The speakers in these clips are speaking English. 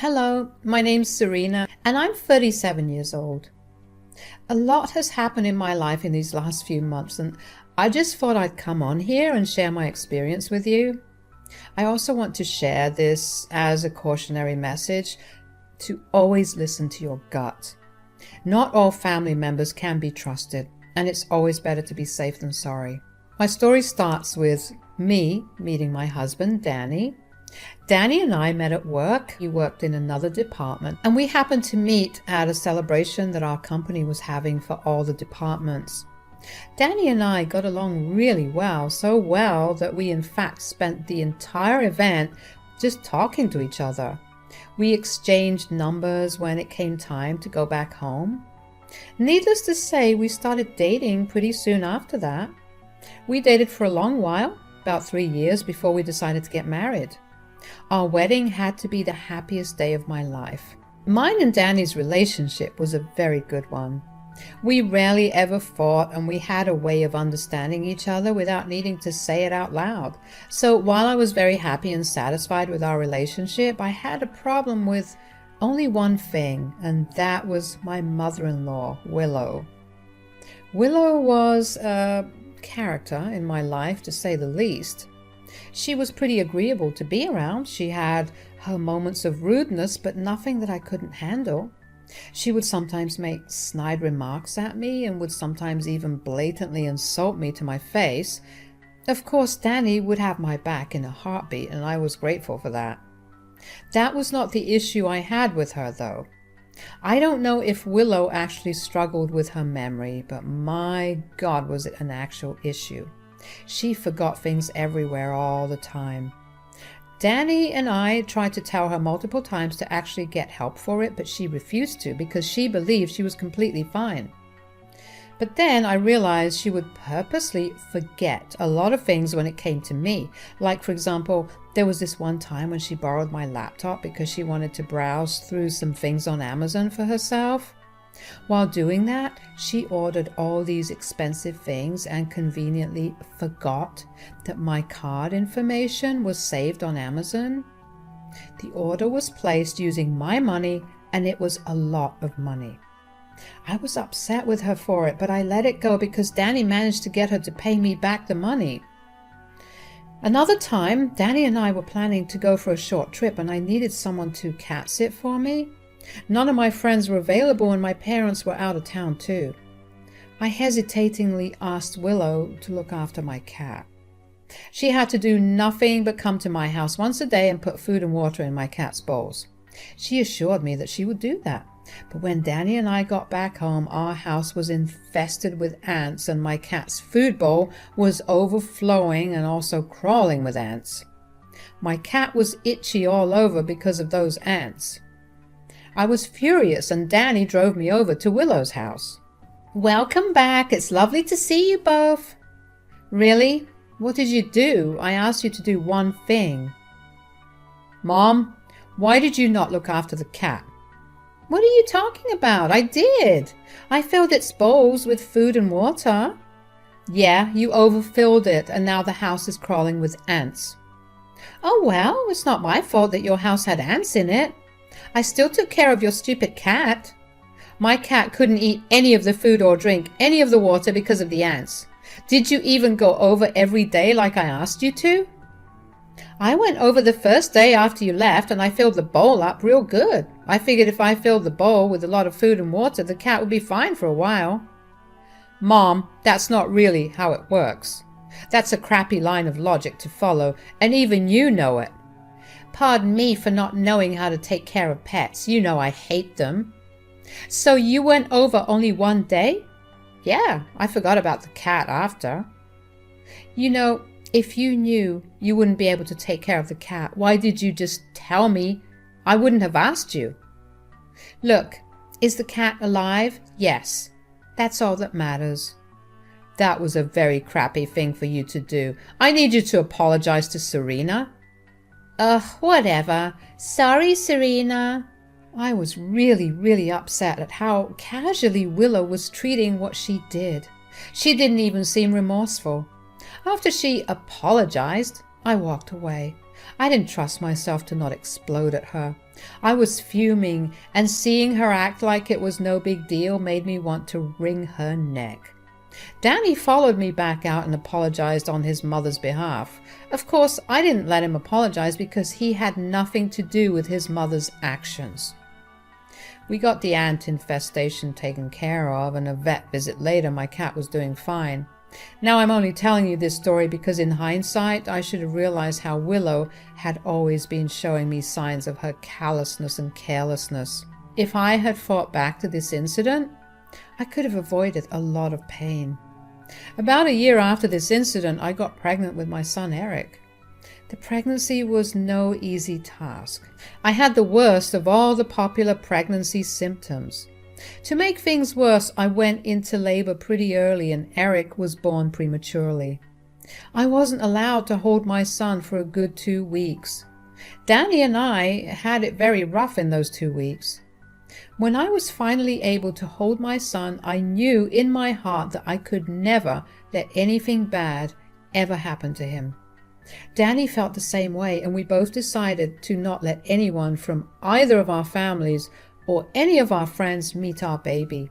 Hello, my name's Serena and I'm 37 years old. A lot has happened in my life in these last few months and I just thought I'd come on here and share my experience with you. I also want to share this as a cautionary message to always listen to your gut. Not all family members can be trusted and it's always better to be safe than sorry. My story starts with me meeting my husband, Danny. Danny and I met at work. He worked in another department and we happened to meet at a celebration that our company was having for all the departments. Danny and I got along really well, so well that we in fact spent the entire event just talking to each other. We exchanged numbers when it came time to go back home. Needless to say, we started dating pretty soon after that. We dated for a long while, about 3 years before we decided to get married. Our wedding had to be the happiest day of my life. Mine and Danny's relationship was a very good one. We rarely ever fought and we had a way of understanding each other without needing to say it out loud. So while I was very happy and satisfied with our relationship, I had a problem with only one thing, and that was my mother-in-law, Willow. Willow was a character in my life, to say the least. She was pretty agreeable to be around. She had her moments of rudeness, but nothing that I couldn't handle. She would sometimes make snide remarks at me and would sometimes even blatantly insult me to my face. Of course, Danny would have my back in a heartbeat, and I was grateful for that. That was not the issue I had with her, though. I don't know if Willow actually struggled with her memory, but my God, was it an actual issue. She forgot things everywhere all the time. Danny and I tried to tell her multiple times to actually get help for it, but she refused to because she believed she was completely fine. But then I realized she would purposely forget a lot of things when it came to me. Like, for example, there was this one time when she borrowed my laptop because she wanted to browse through some things on Amazon for herself. While doing that, she ordered all these expensive things and conveniently forgot that my card information was saved on Amazon. The order was placed using my money and it was a lot of money. I was upset with her for it, but I let it go because Danny managed to get her to pay me back the money. Another time, Danny and I were planning to go for a short trip and I needed someone to cat sit for me. None of my friends were available and my parents were out of town too. I hesitatingly asked Willow to look after my cat. She had to do nothing but come to my house once a day and put food and water in my cat's bowls. She assured me that she would do that. But when Danny and I got back home, our house was infested with ants and my cat's food bowl was overflowing and also crawling with ants. My cat was itchy all over because of those ants. I was furious and Danny drove me over to Willow's house. "Welcome back. It's lovely to see you both." "Really? What did you do? I asked you to do one thing." "Mom, why did you not look after the cat?" "What are you talking about? I did. I filled its bowls with food and water." "Yeah, you overfilled it and now the house is crawling with ants." "Oh well, it's not my fault that your house had ants in it. I still took care of your stupid cat." "My cat couldn't eat any of the food or drink any of the water because of the ants. Did you even go over every day like I asked you to?" "I went over the first day after you left and I filled the bowl up real good. I figured if I filled the bowl with a lot of food and water, the cat would be fine for a while." "Mom, that's not really how it works. That's a crappy line of logic to follow, and even you know it." "Pardon me for not knowing how to take care of pets. You know I hate them." "So you went over only one day?" "Yeah, I forgot about the cat after." "You know, if you knew you wouldn't be able to take care of the cat, why did you just tell me? I wouldn't have asked you." "Look, is the cat alive? Yes. That's all that matters." "That was a very crappy thing for you to do. I need you to apologize to Serena." "Ugh, whatever. Sorry, Serena." I was really upset at how casually Willow was treating what she did. She didn't even seem remorseful. After she apologized, I walked away. I didn't trust myself to not explode at her. I was fuming, and seeing her act like it was no big deal made me want to wring her neck. Danny followed me back out and apologized on his mother's behalf. Of course, I didn't let him apologize because he had nothing to do with his mother's actions. We got the ant infestation taken care of, and a vet visit later, my cat was doing fine. Now I'm only telling you this story because in hindsight, I should have realized how Willow had always been showing me signs of her callousness and carelessness. If I had fought back to this incident, I could have avoided a lot of pain. About a year after this incident, I got pregnant with my son Eric. The pregnancy was no easy task. I had the worst of all the popular pregnancy symptoms. To make things worse, I went into labor pretty early and Eric was born prematurely. I wasn't allowed to hold my son for a good 2 weeks. Danny and I had it very rough in those 2 weeks. When I was finally able to hold my son, I knew in my heart that I could never let anything bad ever happen to him. Danny felt the same way, and we both decided to not let anyone from either of our families or any of our friends meet our baby.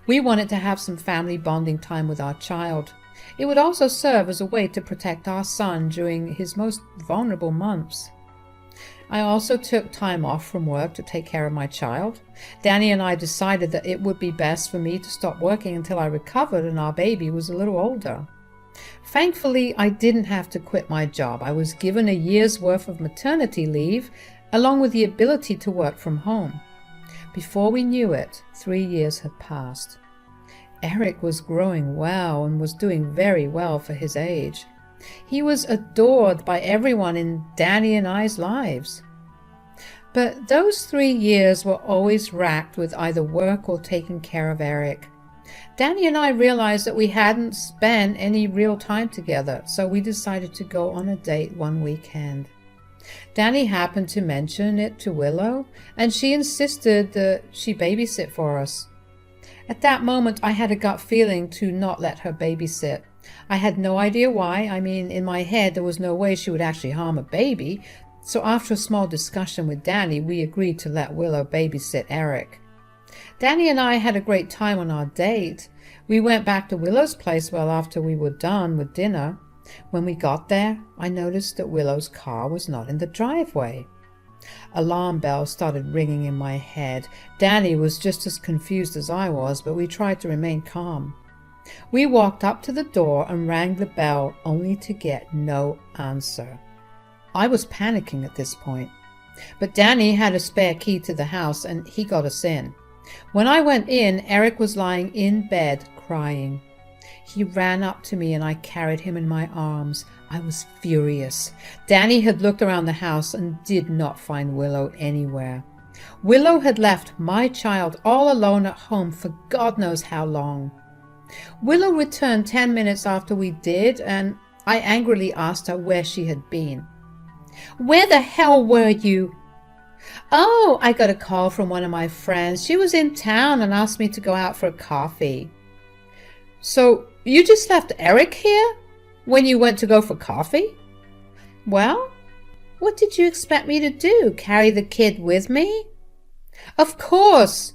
We wanted to have some family bonding time with our child. It would also serve as a way to protect our son during his most vulnerable months. I also took time off from work to take care of my child. Danny and I decided that it would be best for me to stop working until I recovered and our baby was a little older. Thankfully, I didn't have to quit my job. I was given a year's worth of maternity leave, along with the ability to work from home. Before we knew it, 3 years had passed. Eric was growing well and was doing very well for his age. He was adored by everyone in Danny and I's lives. But those 3 years were always racked with either work or taking care of Eric. Danny and I realized that we hadn't spent any real time together, so we decided to go on a date one weekend. Danny happened to mention it to Willow, and she insisted that she babysit for us. At that moment, I had a gut feeling to not let her babysit. I had no idea why. I mean, in my head, there was no way she would actually harm a baby. So after a small discussion with Danny, we agreed to let Willow babysit Eric. Danny and I had a great time on our date. We went back to Willow's place well after we were done with dinner. When we got there, I noticed that Willow's car was not in the driveway. Alarm bells started ringing in my head. Danny was just as confused as I was, but we tried to remain calm. We walked up to the door and rang the bell, only to get no answer. I was panicking at this point, but Danny had a spare key to the house and he got us in. When I went in, Eric was lying in bed crying. He ran up to me and I carried him in my arms. I was furious. Danny had looked around the house and did not find Willow anywhere. Willow had left my child all alone at home for God knows how long. Willow returned 10 minutes after we did, and I angrily asked her where she had been. "Where the hell were you?" "Oh, I got a call from one of my friends. She was in town and asked me to go out for a coffee." "So you just left Eric here when you went to go for coffee?" "Well, what did you expect me to do? Carry the kid with me?" "Of course.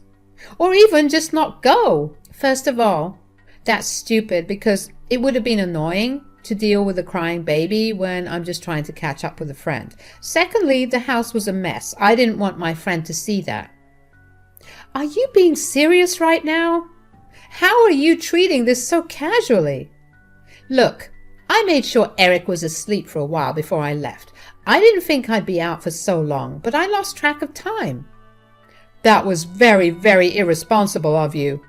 Or even just not go. First of all, that's stupid because it would have been annoying to deal with a crying baby when I'm just trying to catch up with a friend. Secondly, the house was a mess. I didn't want my friend to see that." "Are you being serious right now? How are you treating this so casually?" "Look, I made sure Eric was asleep for a while before I left. I didn't think I'd be out for so long, but I lost track of time." "That was very, very irresponsible of you."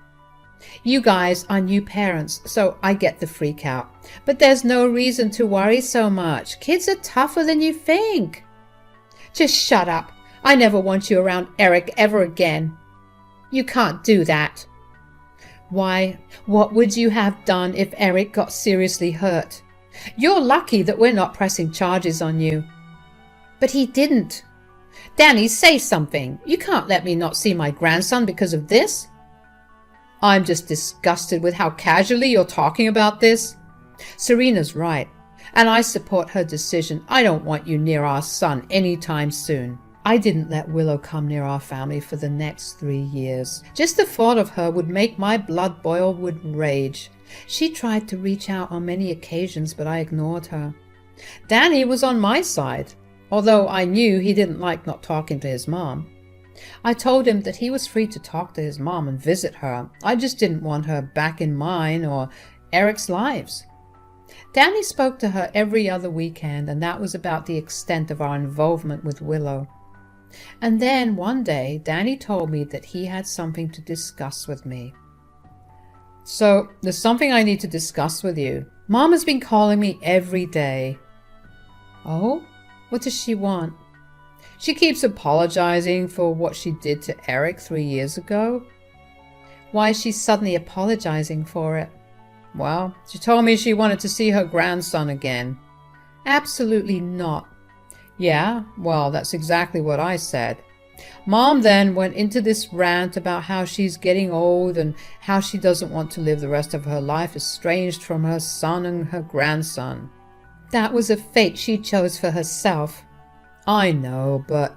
"You guys are new parents, so I get the freak out. But there's no reason to worry so much. Kids are tougher than you think." "Just shut up. I never want you around Eric ever again." "You can't do that." "Why, what would you have done if Eric got seriously hurt? You're lucky that we're not pressing charges on you." "But he didn't." "Danny, say something. You can't let me not see my grandson because of this." "I'm just disgusted with how casually you're talking about this." "Serena's right. and I support her decision. I don't want you near our son anytime soon. I didn't let Willow come near our family for the next 3 years. Just the thought of her would make my blood boil with rage. She tried to reach out on many occasions, but I ignored her. Danny was on my side, although I knew he didn't like not talking to his mom. I told him that he was free to talk to his mom and visit her. I just didn't want her back in mine or Eric's lives. Danny spoke to her every other weekend, and that was about the extent of our involvement with Willow. And then one day, Danny told me that he had something to discuss with me. So, there's something I need to discuss with you. Mom has been calling me every day. Oh? What does she want? She keeps apologizing for what she did to Eric 3 years ago. Why is she suddenly apologizing for it? Well, she told me she wanted to see her grandson again. Absolutely not. Yeah, well, that's exactly what I said. Mom then went into this rant about how she's getting old and how she doesn't want to live the rest of her life estranged from her son and her grandson. That was a fate she chose for herself. I know, but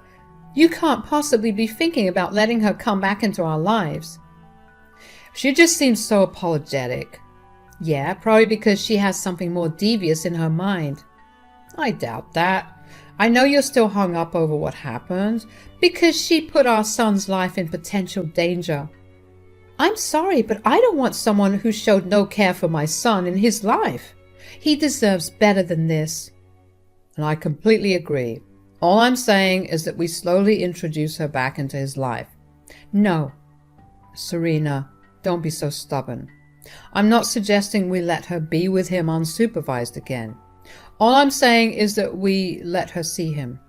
you can't possibly be thinking about letting her come back into our lives. She just seems so apologetic. Yeah, probably because she has something more devious in her mind. I doubt that. I know you're still hung up over what happened, because she put our son's life in potential danger. I'm sorry, but I don't want someone who showed no care for my son in his life. He deserves better than this. And I completely agree. All I'm saying is that we slowly introduce her back into his life. No. Serena, don't be so stubborn. I'm not suggesting we let her be with him unsupervised again. All I'm saying is that we let her see him.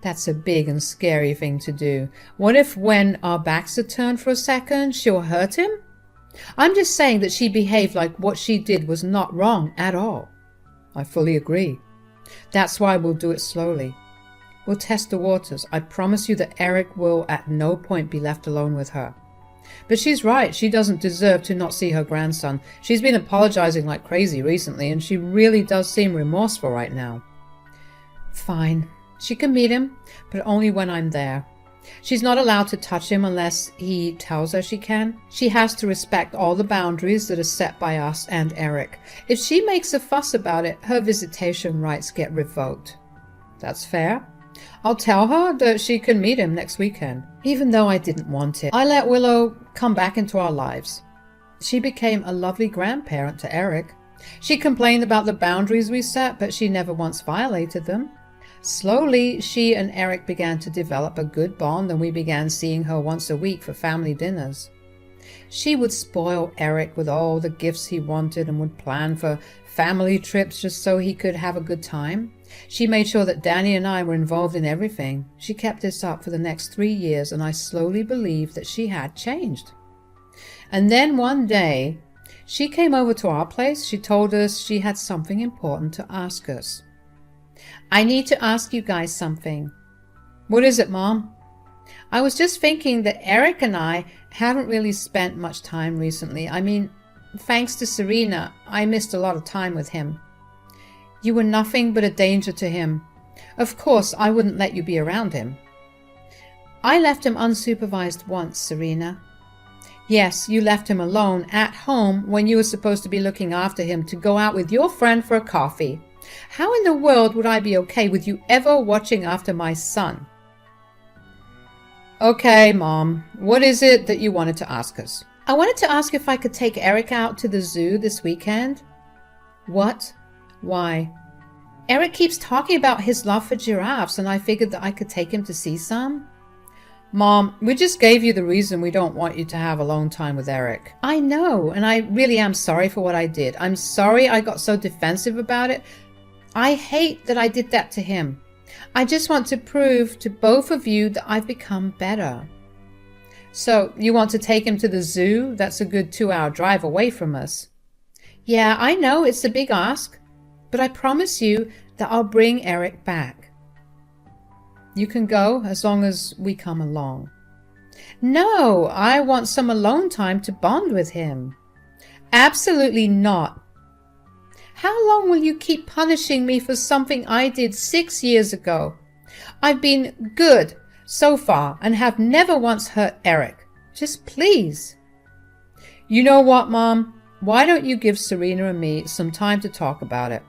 That's a big and scary thing to do. What if when our backs are turned for a second, she'll hurt him? I'm just saying that she behaved like what she did was not wrong at all. I fully agree. That's why we'll do it slowly. We'll test the waters. I promise you that Eric will at no point be left alone with her. But she's right. She doesn't deserve to not see her grandson. She's been apologizing like crazy recently, and she really does seem remorseful right now. Fine. She can meet him, but only when I'm there. She's not allowed to touch him unless he tells her she can. She has to respect all the boundaries that are set by us and Eric. If she makes a fuss about it, her visitation rights get revoked. That's fair. I'll tell her that she can meet him next weekend. Even though I didn't want it, I let Willow come back into our lives. She became a lovely grandparent to Eric. She complained about the boundaries we set, but she never once violated them. Slowly, she and Eric began to develop a good bond, and we began seeing her once a week for family dinners. She would spoil Eric with all the gifts he wanted and would plan for family trips just so he could have a good time. She made sure that Danny and I were involved in everything. She kept this up for the next 3 years, and I slowly believed that she had changed. And then one day, she came over to our place. She told us she had something important to ask us. I need to ask you guys something. What is it, Mom? I was just thinking that Eric and I haven't really spent much time recently. I mean, thanks to Serena, I missed a lot of time with him. You were nothing but a danger to him. Of course, I wouldn't let you be around him. I left him unsupervised once, Serena. Yes, you left him alone at home when you were supposed to be looking after him to go out with your friend for a coffee. How in the world would I be okay with you ever watching after my son? Okay, Mom, what is it that you wanted to ask us? I wanted to ask if I could take Eric out to the zoo this weekend. What? Why? Eric keeps talking about his love for giraffes, and I figured that I could take him to see some. Mom, we just gave you the reason we don't want you to have alone time with Eric. I know, and I really am sorry for what I did. I'm sorry I got so defensive about it. I hate that I did that to him. I just want to prove to both of you that I've become better. So, you want to take him to the zoo? That's a good 2-hour drive away from us. Yeah, I know it's a big ask, but I promise you that I'll bring Eric back. You can go as long as we come along. No, I want some alone time to bond with him. Absolutely not. How long will you keep punishing me for something I did 6 years ago? I've been good so far and have never once hurt Eric. Just please. You know what, Mom? Why don't you give Serena and me some time to talk about it?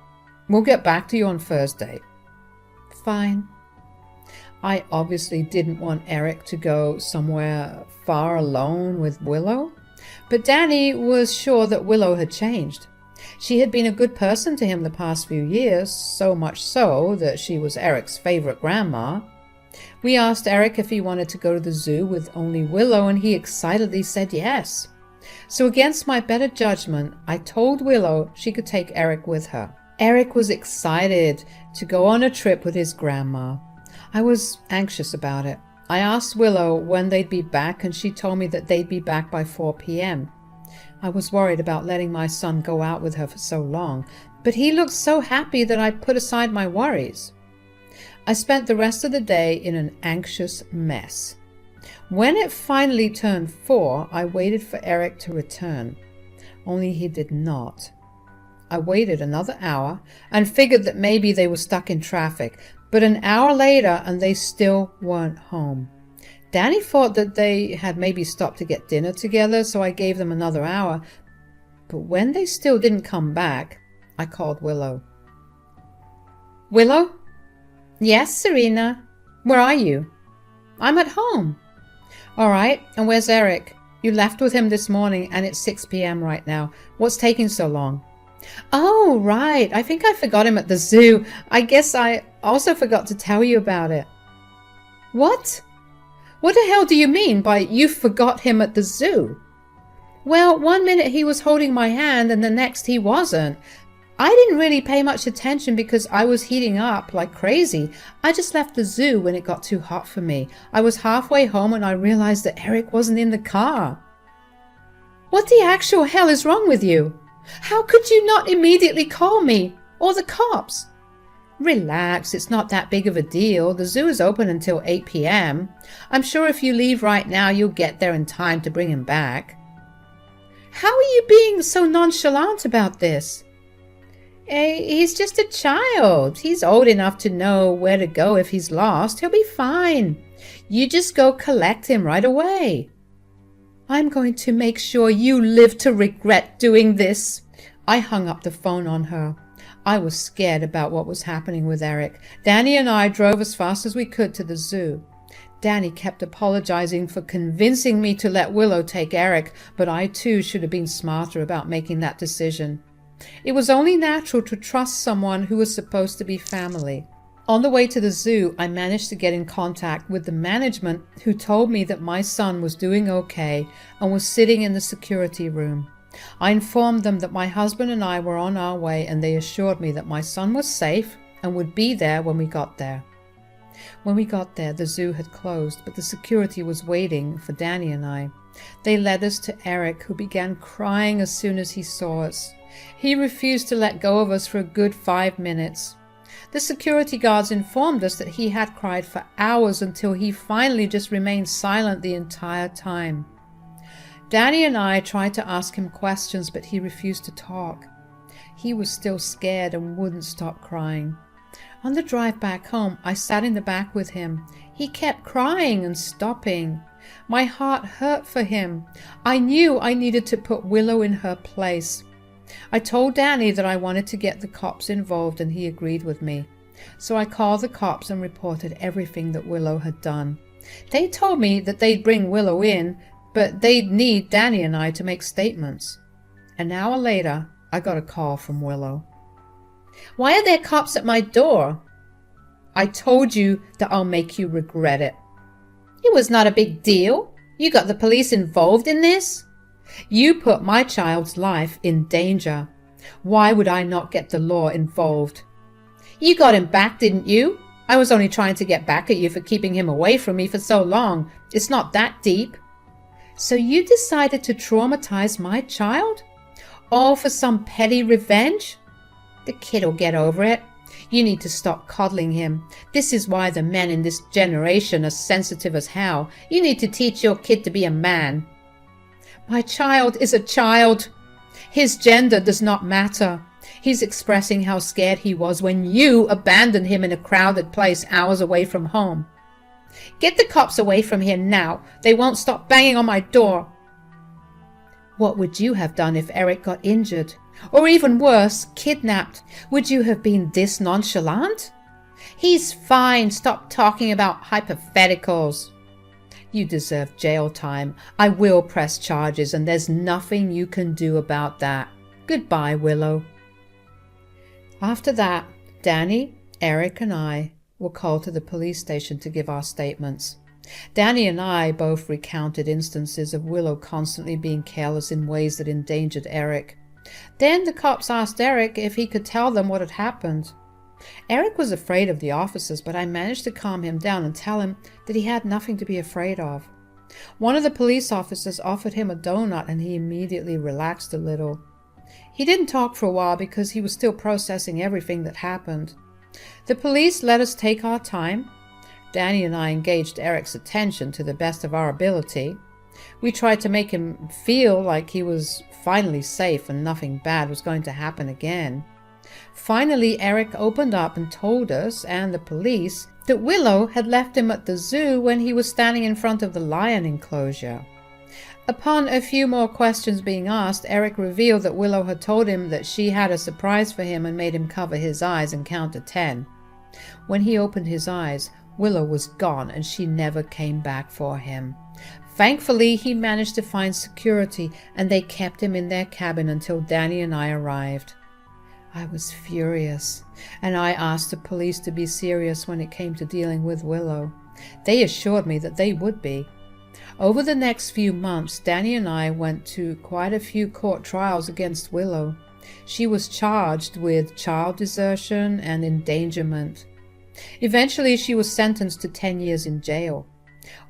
We'll get back to you on Thursday. Fine. I obviously didn't want Eric to go somewhere far alone with Willow, but Danny was sure that Willow had changed. She had been a good person to him the past few years, so much so that she was Eric's favorite grandma. We asked Eric if he wanted to go to the zoo with only Willow, and he excitedly said yes. So against my better judgment, I told Willow she could take Eric with her. Eric was excited to go on a trip with his grandma. I was anxious about it. I asked Willow when they'd be back, and she told me that they'd be back by 4 p.m. I was worried about letting my son go out with her for so long, but he looked so happy that I put aside my worries. I spent the rest of the day in an anxious mess. When it finally turned 4, I waited for Eric to return, only he did not. I waited another hour and figured that maybe they were stuck in traffic, but an hour later and they still weren't home. Danny thought that they had maybe stopped to get dinner together, so I gave them another hour. But when they still didn't come back, I called Willow. Willow? Yes, Serena. Where are you? I'm at home. All right, and where's Eric? You left with him this morning and it's 6 p.m. right now. What's taking so long? Oh, right. I think I forgot him at the zoo. I guess I also forgot to tell you about it. What? What the hell do you mean by you forgot him at the zoo? Well, 1 minute he was holding my hand and the next he wasn't. I didn't really pay much attention because I was heating up like crazy. I just left the zoo when it got too hot for me. I was halfway home and I realized that Eric wasn't in the car. What the actual hell is wrong with you? How could you not immediately call me or the cops? Relax, it's not that big of a deal. The zoo is open until 8 p.m. I'm sure if you leave right now, you'll get there in time to bring him back. How are you being so nonchalant about this? He's just a child. He's old enough to know where to go if he's lost. He'll be fine. You just go collect him right away. I'm going to make sure you live to regret doing this. I hung up the phone on her. I was scared about what was happening with Eric. Danny and I drove as fast as we could to the zoo. Danny kept apologizing for convincing me to let Willow take Eric, but I too should have been smarter about making that decision. It was only natural to trust someone who was supposed to be family. On the way to the zoo, I managed to get in contact with the management, who told me that my son was doing okay and was sitting in the security room. I informed them that my husband and I were on our way, and they assured me that my son was safe and would be there when we got there. When we got there, the zoo had closed, but the security was waiting for Danny and I. They led us to Eric, who began crying as soon as he saw us. He refused to let go of us for a good 5 minutes. The security guards informed us that he had cried for hours until he finally just remained silent the entire time. Danny and I tried to ask him questions, but he refused to talk. He was still scared and wouldn't stop crying. On the drive back home, I sat in the back with him. He kept crying and stopping. My heart hurt for him. I knew I needed to put Willow in her place. I told Danny that I wanted to get the cops involved, and he agreed with me. So I called the cops and reported everything that Willow had done. They told me that they'd bring Willow in, but they'd need Danny and I to make statements. An hour later, I got a call from Willow. Why are there cops at my door? I told you that I'll make you regret it. It was not a big deal. You got the police involved in this? You put my child's life in danger. Why would I not get the law involved? You got him back, didn't you? I was only trying to get back at you for keeping him away from me for so long. It's not that deep. So you decided to traumatize my child? All for some petty revenge? The kid'll get over it. You need to stop coddling him. This is why the men in this generation are sensitive as hell. You need to teach your kid to be a man. My child is a child. His gender does not matter. He's expressing how scared he was when you abandoned him in a crowded place hours away from home. Get the cops away from here now. They won't stop banging on my door. What would you have done if Eric got injured? Or even worse, kidnapped? Would you have been this nonchalant? He's fine. Stop talking about hypotheticals. You deserve jail time. I will press charges, and there's nothing you can do about that. Goodbye, Willow. After that, Danny, Eric, and I were called to the police station to give our statements. Danny and I both recounted instances of Willow constantly being careless in ways that endangered Eric. Then the cops asked Eric if he could tell them what had happened. Eric was afraid of the officers, but I managed to calm him down and tell him that he had nothing to be afraid of. One of the police officers offered him a donut, and he immediately relaxed a little. He didn't talk for a while because he was still processing everything that happened. The police let us take our time. Danny and I engaged Eric's attention to the best of our ability. We tried to make him feel like he was finally safe and nothing bad was going to happen again. Finally, Eric opened up and told us and the police that Willow had left him at the zoo when he was standing in front of the lion enclosure. Upon a few more questions being asked, Eric revealed that Willow had told him that she had a surprise for him and made him cover his eyes and count to 10. When he opened his eyes, Willow was gone and she never came back for him. Thankfully, he managed to find security and they kept him in their cabin until Danny and I arrived. I was furious, and I asked the police to be serious when it came to dealing with Willow. They assured me that they would be. Over the next few months, Danny and I went to quite a few court trials against Willow. She was charged with child desertion and endangerment. Eventually, she was sentenced to 10 years in jail.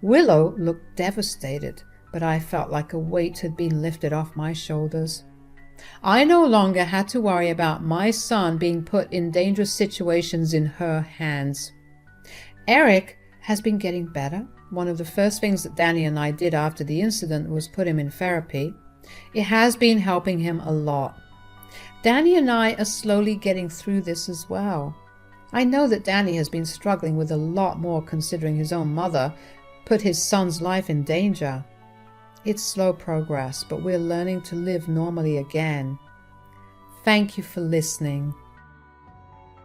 Willow looked devastated, but I felt like a weight had been lifted off my shoulders. I no longer had to worry about my son being put in dangerous situations in her hands. Eric has been getting better. One of the first things that Danny and I did after the incident was put him in therapy. It has been helping him a lot. Danny and I are slowly getting through this as well. I know that Danny has been struggling with a lot more considering his own mother put his son's life in danger. It's slow progress, but we're learning to live normally again. Thank you for listening.